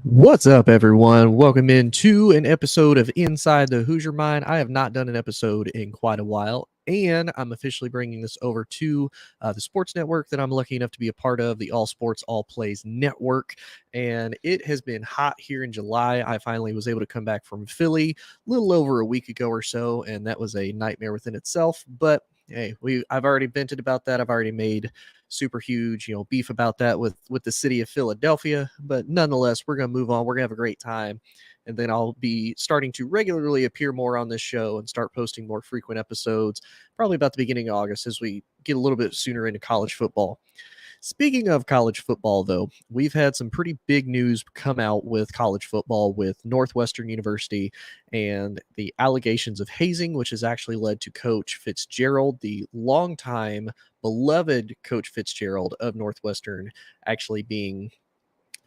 What's up, everyone? Welcome into an episode of Inside the Hoosier Mind. I have not done an episode in quite a while, and I'm officially bringing this over to the sports network that I'm lucky enough to be a part of, the All Sports All Plays Network. And it has been hot here in July. I finally was able to come back from Philly a little over a week ago or so, and that was a nightmare within itself. But hey, I've already vented about that. I've already made super huge, beef about that with the city of Philadelphia. But nonetheless, we're gonna move on. We're gonna have a great time. And then I'll be starting to regularly appear more on this show and start posting more frequent episodes, probably about the beginning of August as we get a little bit sooner into college football. Speaking of college football, though, we've had some pretty big news come out with college football with Northwestern University and the allegations of hazing, which has actually led to Coach Fitzgerald, the longtime beloved Coach Fitzgerald of Northwestern, actually being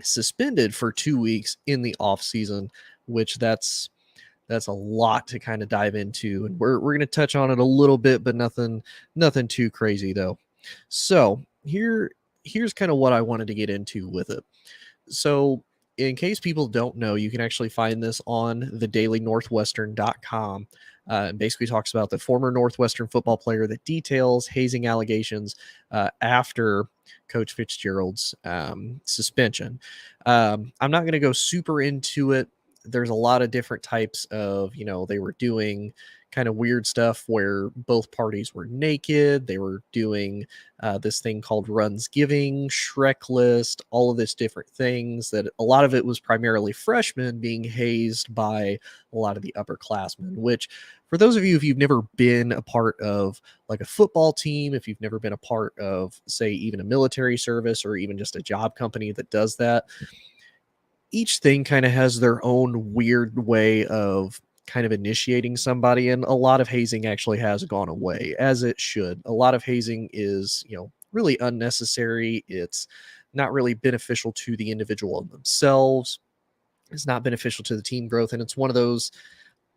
suspended for 2 weeks in the offseason, which that's a lot to kind of dive into. And we're going to touch on it a little bit, but nothing too crazy though. So here's kind of what I wanted to get into with it. So in case people don't know, you can actually find this on thedailynorthwestern.com. Basically talks about the former Northwestern football player that details hazing allegations after Coach Fitzgerald's suspension. I'm not going to go super into it. There's a lot of different types of, they were doing kind of weird stuff where both parties were naked. They were doing this thing called Runs Giving, Shrek List, all of this different things that a lot of it was primarily freshmen being hazed by a lot of the upperclassmen, which for those of you, if you've never been a part of like a football team, if you've never been a part of, say, even a military service or even just a job company that does that, each thing kind of has their own weird way of kind of initiating somebody, and a lot of hazing actually has gone away, as it should. A lot of hazing is, really unnecessary. It's not really beneficial to the individual themselves. It's not beneficial to the team growth, and it's one of those,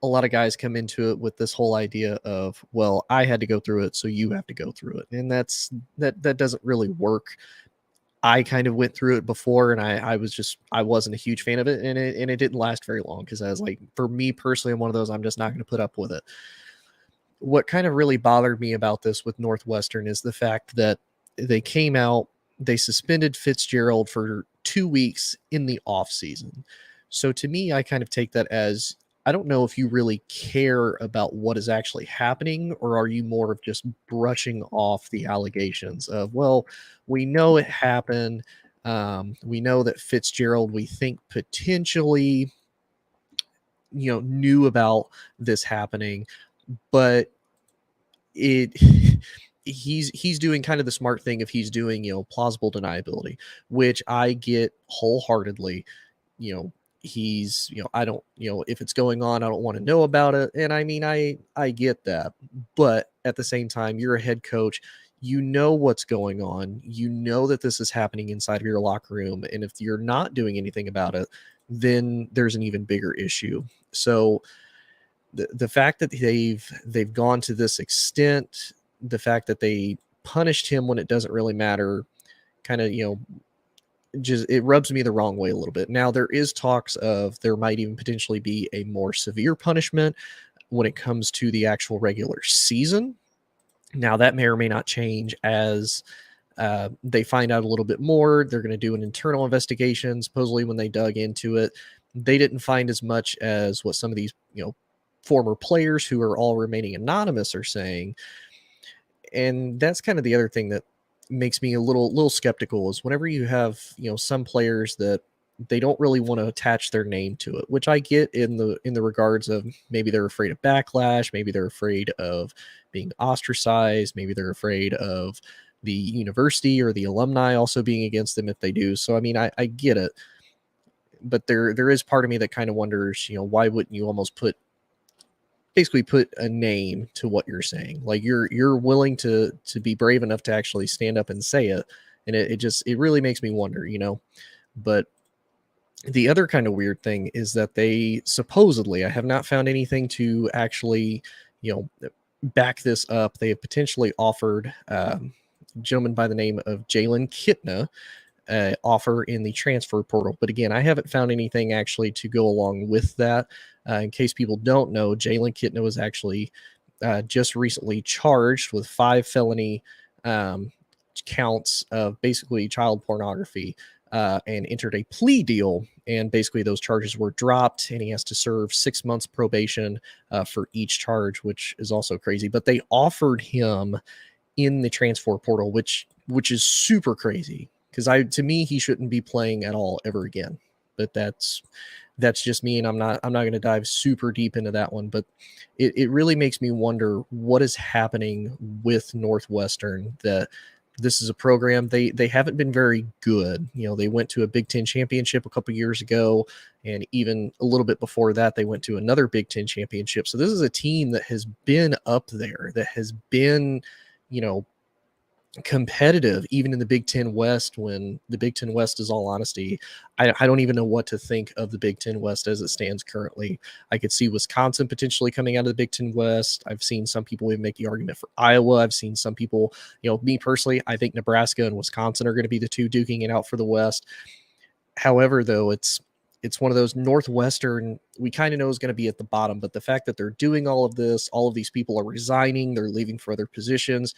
a lot of guys come into it with this whole idea of, well, I had to go through it, so you have to go through it. And that doesn't really work. I kind of went through it before, and I wasn't a huge fan of it, and it didn't last very long because I was like, for me personally, I'm one of those, I'm just not going to put up with it. What kind of really bothered me about this with Northwestern is the fact that they came out, they suspended Fitzgerald for 2 weeks in the off season. So to me, I kind of take that as, I don't know if you really care about what is actually happening, or are you more of just brushing off the allegations of, well, we know it happened. We know that Fitzgerald, we think potentially, knew about this happening, but it he's doing kind of the smart thing if he's doing, plausible deniability, which I get wholeheartedly. He's, I don't, if it's going on, I don't want to know about it. And I mean, I get that, but at the same time, you're a head coach, what's going on, that this is happening inside of your locker room, and if you're not doing anything about it, then there's an even bigger issue. So the fact that they've gone to this extent, the fact that they punished him when it doesn't really matter, kind of, just, it rubs me the wrong way a little bit. Now there is talks of there might even potentially be a more severe punishment when it comes to the actual regular season. Now that may or may not change as they find out a little bit more. They're going to do an internal investigation. Supposedly when they dug into it, they didn't find as much as what some of these, former players who are all remaining anonymous are saying. And that's kind of the other thing that makes me a little skeptical, is whenever you have, some players that they don't really want to attach their name to it, which I get in the regards of maybe they're afraid of backlash, maybe they're afraid of being ostracized, maybe they're afraid of the university or the alumni also being against them if they do. So I mean, I get it, but there is part of me that kind of wonders, why wouldn't you almost basically put a name to what you're saying? Like you're willing to be brave enough to actually stand up and say it. And it really makes me wonder, but the other kind of weird thing is that they supposedly, I have not found anything to actually, back this up. They have potentially offered a gentleman by the name of Jalen Kitna offer in the transfer portal. But again, I haven't found anything actually to go along with that. In case people don't know, Jalen Kitna was actually just recently charged with 5 felony counts of basically child pornography and entered a plea deal. And basically, those charges were dropped, and he has to serve 6 months probation for each charge, which is also crazy. But they offered him in the transfer portal, which is super crazy because to me he shouldn't be playing at all ever again. But that's just me, and I'm not going to dive super deep into that one. But it really makes me wonder what is happening with Northwestern. That this is a program they haven't been very good. They went to a Big Ten championship a couple years ago, and even a little bit before that, they went to another Big Ten championship. So this is a team that has been up there, that has been, competitive even in the Big Ten West, when the Big Ten West is all honesty. I don't even know what to think of the Big Ten West as it stands currently. I could see Wisconsin potentially coming out of the Big Ten West. I've seen some people even make the argument for Iowa. I've seen some people, me personally, I think Nebraska and Wisconsin are going to be the two duking it out for the West. However, though, it's one of those. Northwestern, we kind of know is going to be at the bottom, but the fact that they're doing all of this, all of these people are resigning, they're leaving for other positions,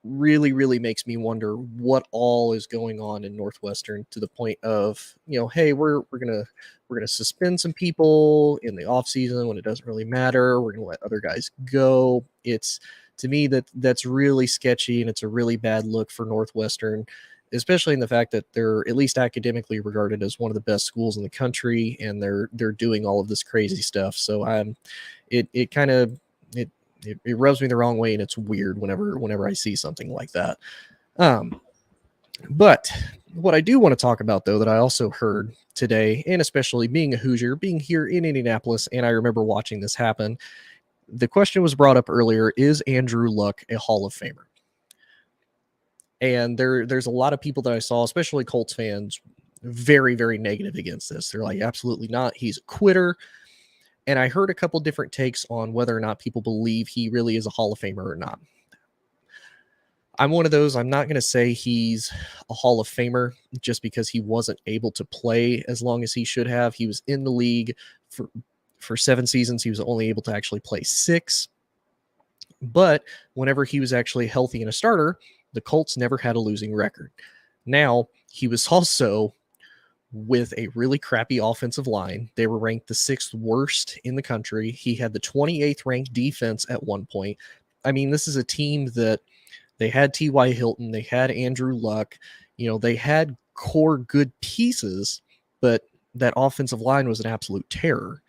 really, really makes me wonder what all is going on in Northwestern, to the point of, hey, we're gonna suspend some people in the off season when it doesn't really matter. We're gonna let other guys go. It's, to me, that's really sketchy, and it's a really bad look for Northwestern, especially in the fact that they're at least academically regarded as one of the best schools in the country, and they're doing all of this crazy stuff. So it kind of it rubs me the wrong way, and it's weird whenever I see something like that. But what I do want to talk about, though, that I also heard today, and especially being a Hoosier, being here in Indianapolis, and I remember watching this happen, the question was brought up earlier: is Andrew Luck a Hall of Famer? And there's a lot of people that I saw, especially Colts fans, very, very negative against this. They're like, absolutely not. He's a quitter. And I heard a couple different takes on whether or not people believe he really is a Hall of Famer or not. I'm one of those. I'm not going to say he's a Hall of Famer just because he wasn't able to play as long as he should have. He was in the league for 7 seasons. He was only able to actually play 6. But whenever he was actually healthy and a starter, the Colts never had a losing record. Now, he was also with a really crappy offensive line. They were ranked the 6th worst in the country. He had the 28th ranked defense at one point. I mean, this is a team that they had T.Y. Hilton, they had Andrew Luck, they had core good pieces, but that offensive line was an absolute terror.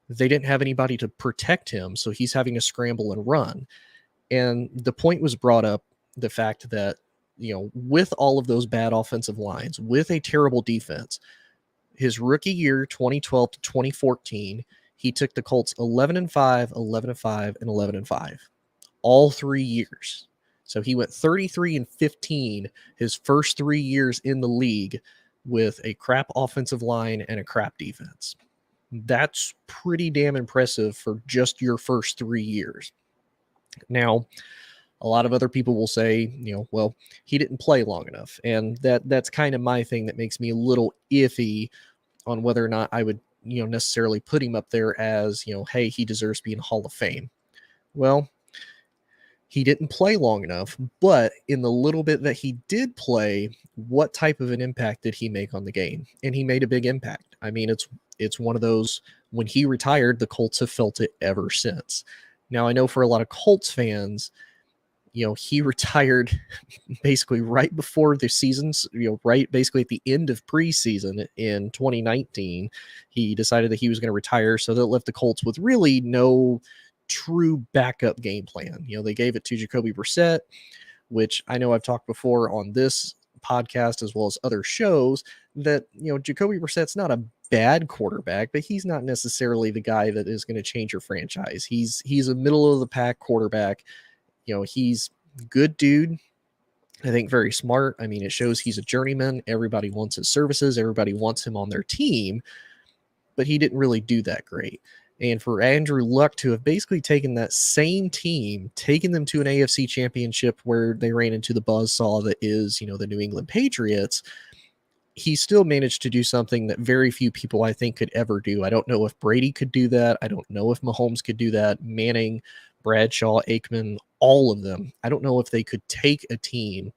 They didn't have anybody to protect him, so he's having to scramble and run. And the point was brought up, the fact that, with all of those bad offensive lines, with a terrible defense, his rookie year, 2012 to 2014, he took the Colts 11-5, 11-5, and 11-5, all 3 years. So he went 33-15 his first 3 years in the league with a crap offensive line and a crap defense. That's pretty damn impressive for just your first 3 years. Now, a lot of other people will say, well, he didn't play long enough. And that's kind of my thing that makes me a little iffy on whether or not I would, necessarily put him up there as, hey, he deserves to be in Hall of Fame. Well, he didn't play long enough, but in the little bit that he did play, what type of an impact did he make on the game? And he made a big impact. I mean, it's one of those, when he retired, the Colts have felt it ever since. Now, I know for a lot of Colts fans, he retired basically right before the seasons, right basically at the end of preseason in 2019. He decided that he was going to retire, so that left the Colts with really no true backup game plan. They gave it to Jacoby Brissett, which I know I've talked before on this podcast as well as other shows, that, Jacoby Brissett's not a bad quarterback, but he's not necessarily the guy that is going to change your franchise. He's a middle of the pack quarterback. He's a good dude. I think very smart. I mean, it shows he's a journeyman. Everybody wants his services. Everybody wants him on their team, but he didn't really do that great. And for Andrew Luck to have basically taken that same team, taken them to an AFC championship where they ran into the buzzsaw that is, the New England Patriots, he still managed to do something that very few people I think could ever do. I don't know if Brady could do that. I don't know if Mahomes could do that. Manning, Bradshaw, Aikman, all of them. I don't know if they could take a team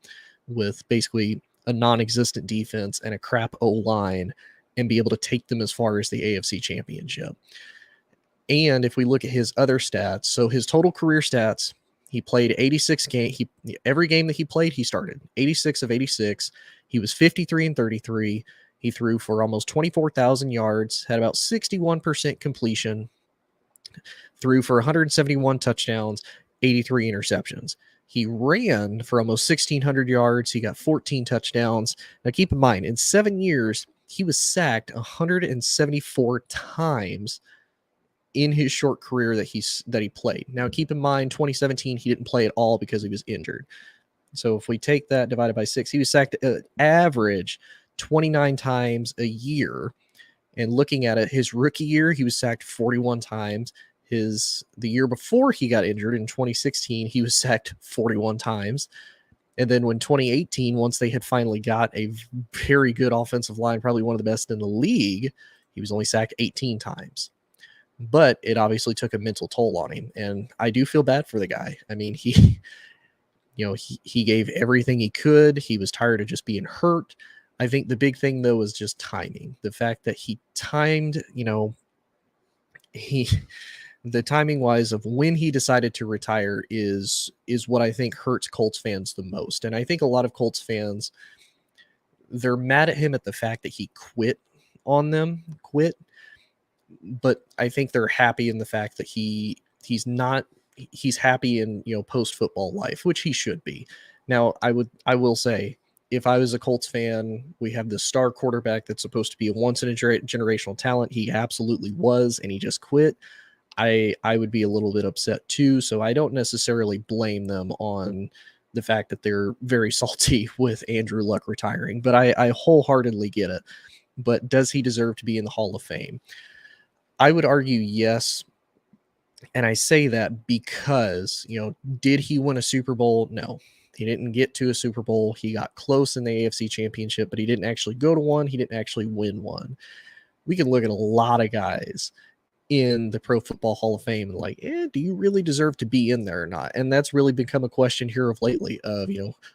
with basically a non-existent defense and a crap O-line and be able to take them as far as the AFC Championship. And if we look at his other stats, so his total career stats, he played 86 games. Every game that he played, he started 86 of 86. He was 53 and 33. He threw for almost 24,000 yards, had about 61% completion, threw for 171 touchdowns, 83 interceptions. He ran for almost 1,600 yards. He got 14 touchdowns. Now, keep in mind, in 7 years, he was sacked 174 times in his short career that he played. Now, keep in mind, 2017 he didn't play at all because he was injured. So if we take that divided by 6, he was sacked average 29 times a year. And looking at it, his rookie year he was sacked 41 times. The year before he got injured in 2016, he was sacked 41 times. And then when 2018, once they had finally got a very good offensive line, probably one of the best in the league, he was only sacked 18 times. But it obviously took a mental toll on him, and I do feel bad for the guy. I mean, he gave everything he could. He was tired of just being hurt. I think the big thing though was just timing. The fact that he timed, the timing wise of when he decided to retire is what I think hurts Colts fans the most. And I think a lot of Colts fans, they're mad at him at the fact that he quit, but I think they're happy in the fact that he's happy in post football life, which he should be. Now, I will say, if I was a Colts fan, we have this star quarterback that's supposed to be a once in a generational talent. He absolutely was, and he just quit. I would be a little bit upset too. So I don't necessarily blame them on the fact that they're very salty with Andrew Luck retiring, but I wholeheartedly get it. But does he deserve to be in the Hall of Fame? I would argue yes. And I say that because, did he win a Super Bowl? No, he didn't get to a Super Bowl. He got close in the AFC Championship, but he didn't actually go to one. He didn't actually win one. We can look at a lot of guys in the Pro Football Hall of Fame and like, do you really deserve to be in there or not? And that's really become a question here of lately of,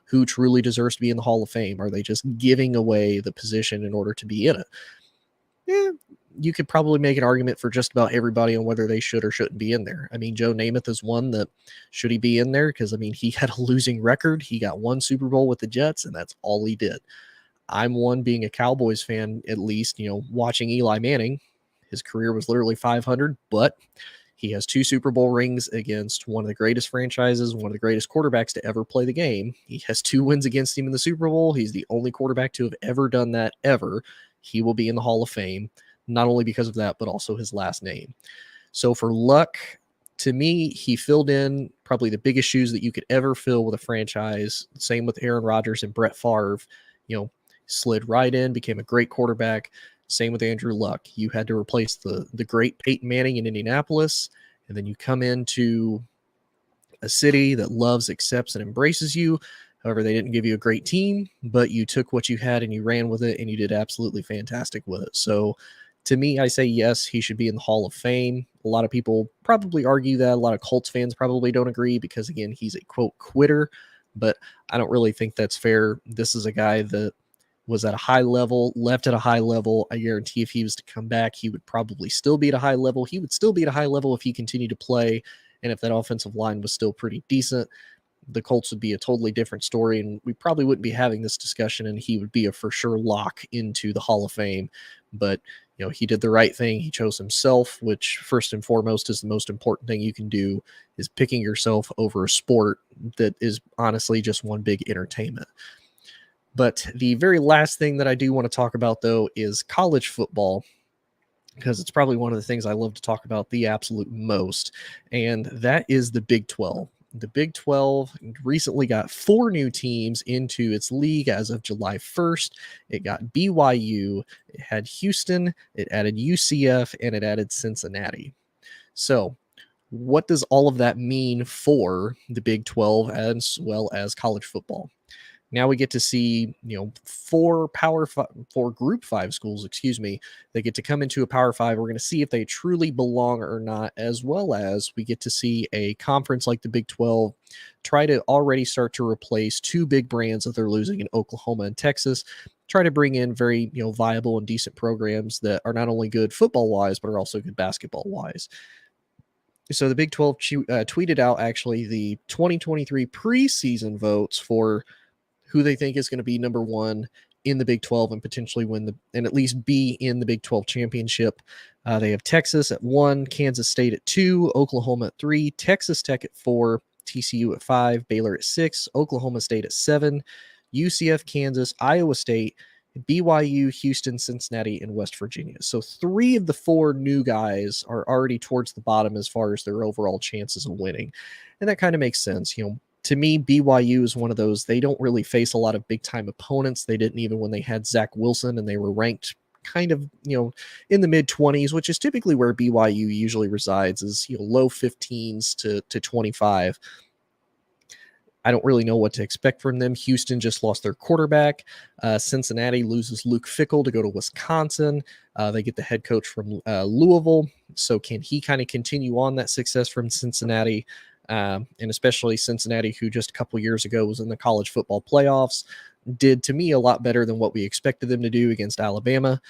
who truly deserves to be in the Hall of Fame? Are they just giving away the position in order to be in it? Yeah, you could probably make an argument for just about everybody on whether they should or shouldn't be in there. I mean, Joe Namath is one that should he be in there? Because, I mean, he had a losing record. He got one Super Bowl with the Jets, and that's all he did. I'm one being a Cowboys fan, at least, watching Eli Manning. His career was literally 500, but he has 2 Super Bowl rings against one of the greatest franchises, one of the greatest quarterbacks to ever play the game. He has 2 wins against him in the Super Bowl. He's the only quarterback to have ever done that ever. He will be in the Hall of Fame, not only because of that, but also his last name. So for Luck, to me, he filled in probably the biggest shoes that you could ever fill with a franchise. Same with Aaron Rodgers and Brett Favre, slid right in, became a great quarterback. Same with Andrew Luck. You had to replace the great Peyton Manning in Indianapolis, and then you come into a city that loves, accepts, and embraces you. However, they didn't give you a great team, but you took what you had and you ran with it, and you did absolutely fantastic with it. So to me, I say yes, he should be in the Hall of Fame. A lot of people probably argue that. A lot of Colts fans probably don't agree because, again, he's a, quote, quitter, but I don't really think that's fair. This is a guy that was at a high level, left at a high level. I guarantee if he was to come back, he would probably still be at a high level. He would still be at a high level if he continued to play, and if that offensive line was still pretty decent. The Colts would be a totally different story, and we probably wouldn't be having this discussion, and he would be a for sure lock into the Hall of Fame. But, he did the right thing. He chose himself, which first and foremost is the most important thing you can do, is picking yourself over a sport that is honestly just one big entertainment. But the very last thing that I do want to talk about, though, is college football, because it's probably one of the things I love to talk about the absolute most, and that is the Big 12. The Big 12 recently got 4 new teams into its league as of July 1st. It got BYU, it had Houston, it added UCF, and it added Cincinnati. So what does all of that mean for the Big 12 as well as college football? Now we get to see, four Group 5 schools, excuse me. They get to come into a Power 5. We're going to see if they truly belong or not, as well as we get to see a conference like the Big 12 try to already start to replace two big brands that they're losing in Oklahoma and Texas, try to bring in very, viable and decent programs that are not only good football wise, but are also good basketball wise. So the Big 12 tweeted out actually the 2023 preseason votes for who they think is going to be number one in the Big 12 and potentially and at least be in the Big 12 championship. They have Texas at 1, Kansas State at 2, Oklahoma at 3, Texas Tech at 4, TCU at 5, Baylor at 6, Oklahoma State at 7, UCF, Kansas, Iowa State, BYU, Houston, Cincinnati, and West Virginia. So 3 of the 4 new guys are already towards the bottom as far as their overall chances of winning. And that kind of makes sense. To me, BYU is one of those, they don't really face a lot of big time opponents. They didn't even when they had Zach Wilson and they were ranked kind of, in the mid 20s, which is typically where BYU usually resides, is, low 15s to 25. I don't really know what to expect from them. Houston just lost their quarterback. Cincinnati loses Luke Fickell to go to Wisconsin. They get the head coach from Louisville. So can he kind of continue on that success from Cincinnati? And especially Cincinnati, who just a couple years ago was in the college football playoffs, did to me a lot better than what we expected them to do against Alabama.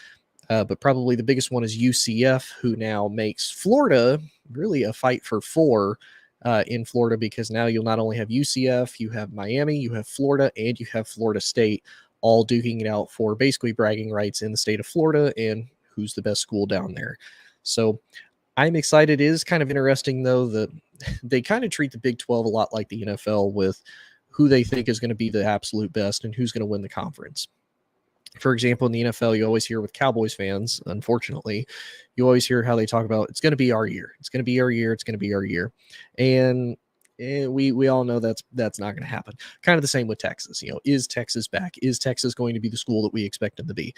But probably the biggest one is UCF, who now makes Florida really a fight for 4 in Florida, because now you'll not only have UCF, you have Miami, you have Florida, and you have Florida State all duking it out for basically bragging rights in the state of Florida and who's the best school down there. So I'm excited. It is kind of interesting, though, that they kind of treat the Big 12 a lot like the NFL with who they think is going to be the absolute best and who's going to win the conference. For example, in the NFL, you always hear with Cowboys fans, unfortunately, you always hear how they talk about it's going to be our year. It's going to be our year. It's going to be our year. And we all know that's not going to happen. Kind of the same with Texas. Is Texas back? Is Texas going to be the school that we expect them to be?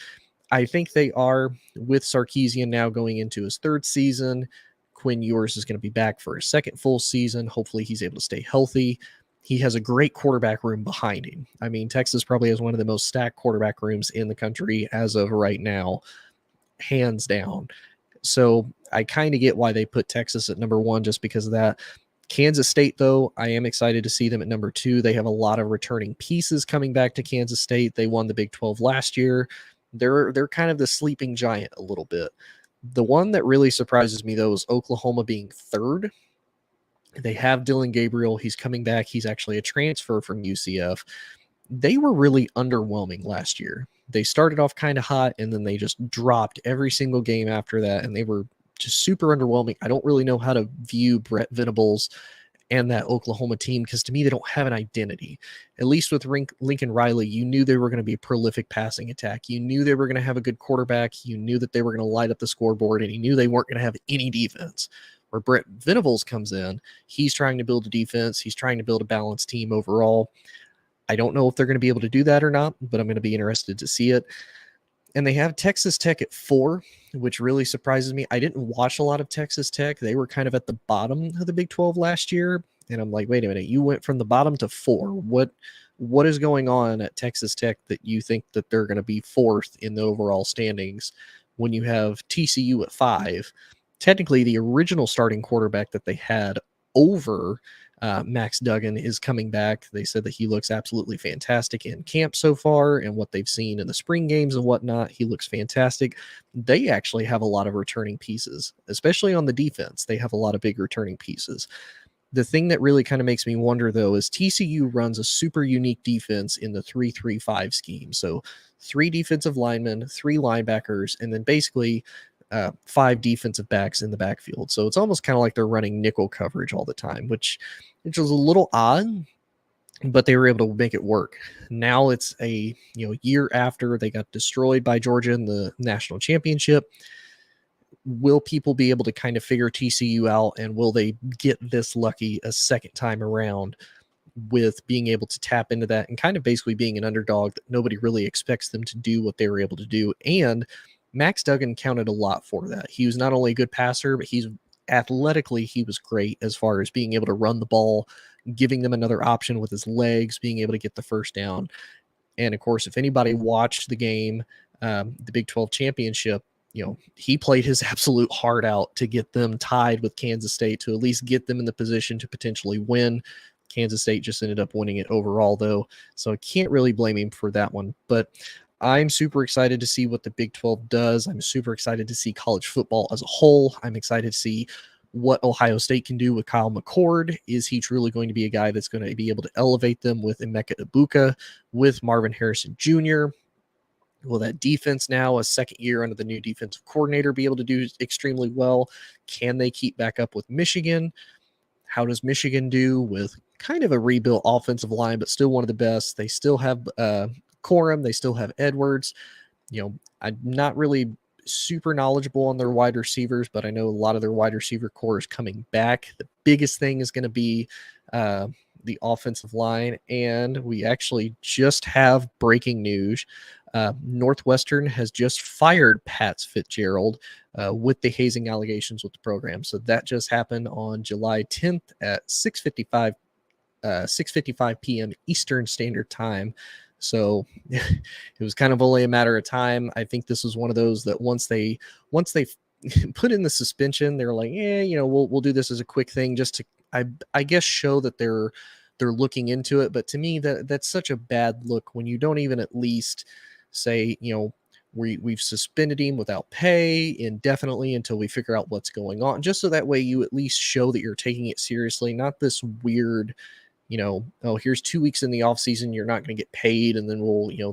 I think they are, with Sarkisian now going into his 3rd season. Quinn Ewers is going to be back for his 2nd full season. Hopefully he's able to stay healthy. He has a great quarterback room behind him. I mean, Texas probably has one of the most stacked quarterback rooms in the country as of right now, hands down. So I kind of get why they put Texas at number 1 just because of that. Kansas State, though, I am excited to see them at number 2. They have a lot of returning pieces coming back to Kansas State. They won the Big 12 last year. They're kind of the sleeping giant a little bit. The one that really surprises me, though, is Oklahoma being 3rd. They have Dylan Gabriel. He's coming back. He's actually a transfer from UCF. They were really underwhelming last year. They started off kind of hot, and then they just dropped every single game after that, and they were just super underwhelming. I don't really know how to view Brett Venables and that Oklahoma team, because to me, they don't have an identity. At least with Lincoln Riley, you knew they were going to be a prolific passing attack. You knew they were going to have a good quarterback. You knew that they were going to light up the scoreboard, and you knew they weren't going to have any defense. Where Brett Venables comes in, he's trying to build a defense. He's trying to build a balanced team overall. I don't know if they're going to be able to do that or not, but I'm going to be interested to see it. And they have Texas Tech at 4, which really surprises me. I didn't watch a lot of Texas Tech. They were kind of at the bottom of the Big 12 last year. And I'm like, wait a minute, you went from the bottom to 4. What is going on at Texas Tech that you think that they're going to be 4th in the overall standings when you have TCU at 5? Technically, the original starting quarterback that they had over Max Duggan is coming back. They said that he looks absolutely fantastic in camp so far, and what they've seen in the spring games and whatnot, he looks fantastic. They actually have a lot of returning pieces, especially on the defense. They have a lot of big returning pieces. The thing that really kind of makes me wonder, though, is TCU runs a super unique defense in the 3-3-5 scheme. So 3 defensive linemen, 3 linebackers, and then basically 5 defensive backs in the backfield. So it's almost kind of like they're running nickel coverage all the time, which was a little odd, but they were able to make it work. Now it's a year after they got destroyed by Georgia in the national championship. Will people be able to kind of figure TCU out, and will they get this lucky a second time around with being able to tap into that and kind of basically being an underdog that nobody really expects them to do what they were able to do? And Max Duggan counted a lot for that. He was not only a good passer, but he was great as far as being able to run the ball, giving them another option with his legs, being able to get the first down. And of course, if anybody watched the game, the Big 12 championship, he played his absolute heart out to get them tied with Kansas State to at least get them in the position to potentially win. Kansas State just ended up winning it overall, though. So I can't really blame him for that one. But I'm super excited to see what the Big 12 does. I'm super excited to see college football as a whole. I'm excited to see what Ohio State can do with Kyle McCord. Is he truly going to be a guy that's going to be able to elevate them with Emeka Ibuka, with Marvin Harrison Jr.? Will that defense now, a second year under the new defensive coordinator, be able to do extremely well? Can they keep back up with Michigan? How does Michigan do with kind of a rebuilt offensive line, but still one of the best? They still have Corum. They still have Edwards. I'm not really super knowledgeable on their wide receivers, but I know a lot of their wide receiver core is coming back. The biggest thing is going to be the offensive line. And we actually just have breaking news. Northwestern has just fired Pat Fitzgerald with the hazing allegations with the program. So that just happened on July 10th at 6:55 p.m. Eastern Standard Time. So it was kind of only a matter of time. I think this was one of those that once they put in the suspension, they're like, we'll do this as a quick thing just to I guess show that they're looking into it. But to me, that's such a bad look when you don't even at least say, we've suspended him without pay indefinitely until we figure out what's going on, just so that way you at least show that you're taking it seriously, not this weird, oh, here's 2 weeks in the off season, you're not going to get paid, and then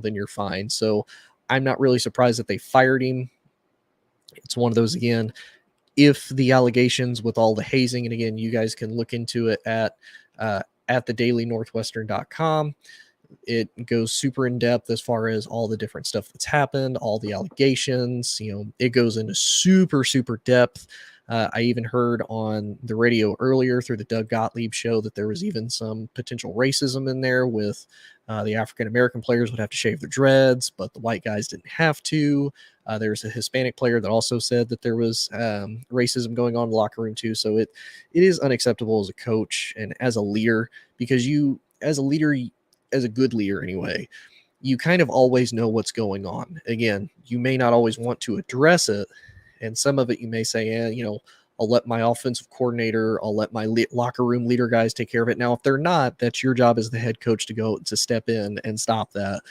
then you're fine. So I'm not really surprised that they fired him. It's one of those, again, if the allegations with all the hazing, and again, you guys can look into it at thedailynorthwestern.com. It goes super in depth as far as all the different stuff that's happened, all the allegations. It goes into super, super depth. I even heard on the radio earlier through the Doug Gottlieb show that there was even some potential racism in there with the African American players would have to shave their dreads, but the white guys didn't have to. There's a Hispanic player that also said that there was racism going on in the locker room too. So it is unacceptable as a coach and as a leader, because as a leader, as a good leader anyway, you kind of always know what's going on. Again, you may not always want to address it, and some of it you may say, I'll let my offensive coordinator, I'll let my locker room leader guys take care of it. Now, if they're not, that's your job as the head coach to step in and stop that.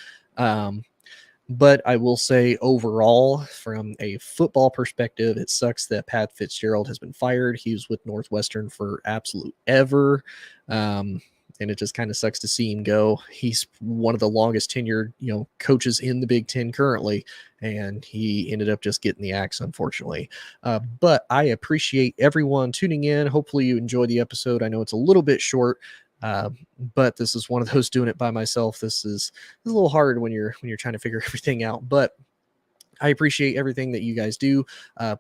But I will say overall, from a football perspective, it sucks that Pat Fitzgerald has been fired. He was with Northwestern for absolute ever. And it just kind of sucks to see him go. He's one of the longest tenured, coaches in the Big Ten currently, and he ended up just getting the axe, unfortunately. But I appreciate everyone tuning in. Hopefully you enjoyed the episode. I know it's a little bit short, but this is one of those doing it by myself. This is a little hard when you're trying to figure everything out, but I appreciate everything that you guys do.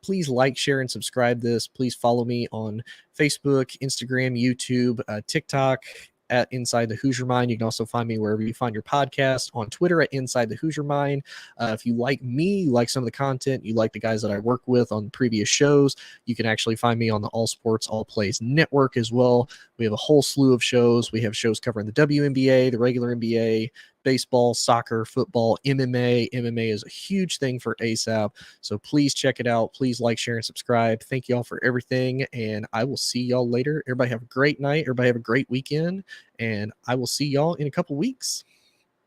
Please like, share, and subscribe this. Please follow me on Facebook, Instagram, YouTube, TikTok at Inside the Hoosier Mind. You can also find me wherever you find your podcast, on Twitter at Inside the Hoosier Mind. If you like me, you like some of the content, you like the guys that I work with on previous shows, you can actually find me on the All Sports All Plays Network as well. We have a whole slew of shows. We have shows covering the WNBA, the regular NBA, baseball, soccer, football, MMA. MMA is a huge thing for ASAP. So please check it out. Please like, share, and subscribe. Thank you all for everything. And I will see y'all later. Everybody have a great night. Everybody have a great weekend. And I will see y'all in a couple weeks.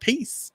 Peace.